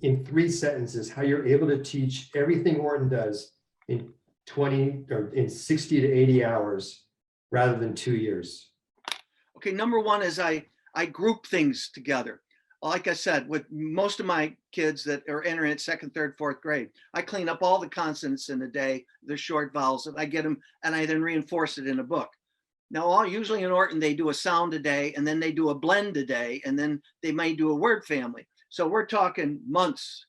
in 3 sentences how you're able to teach everything Orton does in 20 or in 60 to 80 hours rather than 2 years? Okay, number one is I group things together. Like I said, with most of my kids that are entering at 2nd, 3rd, 4th grade, I clean up all the consonants in a day, the short vowels, and I get them, and I then reinforce it in a book. Now, usually in Orton, they do a sound a day, and then they do a blend a day, and then they may do a word family. So we're talking months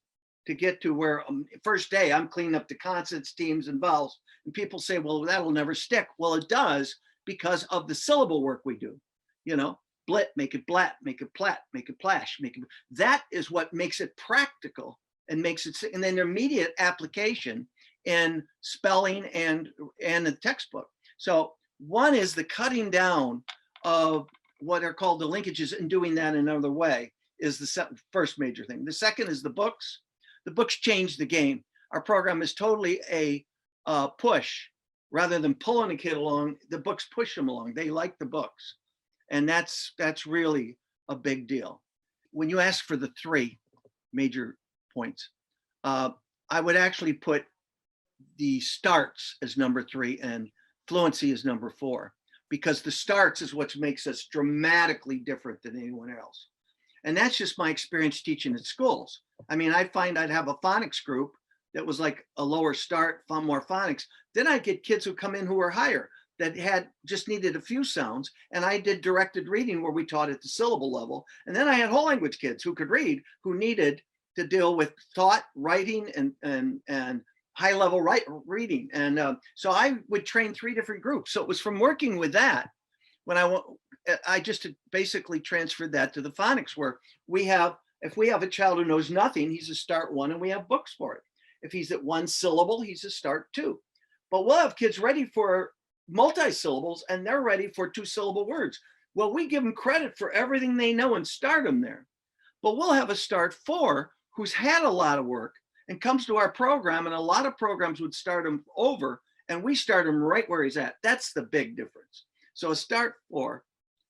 to get to where first day I'm cleaning up the consonants, teams, and vowels. And people say, well, that'll never stick. Well, it does because of the syllable work we do. You know, blit, make it blat, make it plat, make it plash, make it. That is what makes it practical and makes it an immediate application in spelling and the textbook. So one is the cutting down of what are called the linkages and doing that another way is the first major thing. The second is the books. The books change the game. Our program is totally a push rather than pulling a kid along. The books push them along. They like the books. And that's really a big deal. When you ask for the 3 major points, I would actually put the starts as number 3 and fluency is number 4, because the starts is what makes us dramatically different than anyone else. And that's just my experience teaching at schools. I mean, I find I'd have a phonics group that was like a lower start, more phonics. Then I'd get kids who come in who were higher, that had just needed a few sounds. And I did directed reading where we taught at the syllable level. And then I had whole language kids who could read, who needed to deal with thought, writing, and high level reading. And so I would train 3 different groups. So it was from working with that when I just basically transferred that to the phonics, where if we have a child who knows nothing, he's a start 1 and we have books for it. If he's at 1 syllable, he's a start 2. But we'll have kids ready for multi-syllables and they're ready for 2-syllable words. Well, we give them credit for everything they know and start them there. But we'll have a start 4 who's had a lot of work and comes to our program, and a lot of programs would start him over and we start him right where he's at. That's the big difference. So a start 4,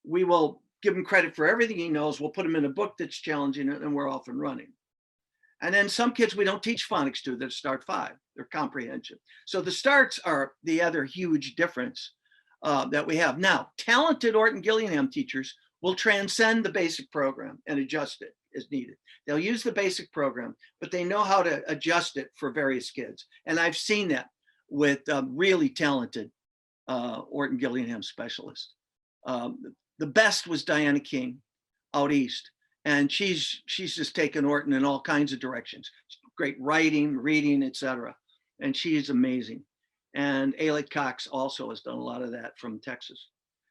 we will give him credit for everything he knows. We'll put him in a book that's challenging and we're off and running. And then some kids we don't teach phonics to, that start 5, they're comprehension. So the starts are the other huge difference that we have. Now, talented Orton Gillingham teachers will transcend the basic program and adjust it as needed. They'll use the basic program, but they know how to adjust it for various kids. And I've seen that with really talented Orton Gillingham specialists. The best was Diana King out east. And she's just taken Orton in all kinds of directions. Great writing, reading, etc. And she's amazing. And Ailey Cox also has done a lot of that from Texas.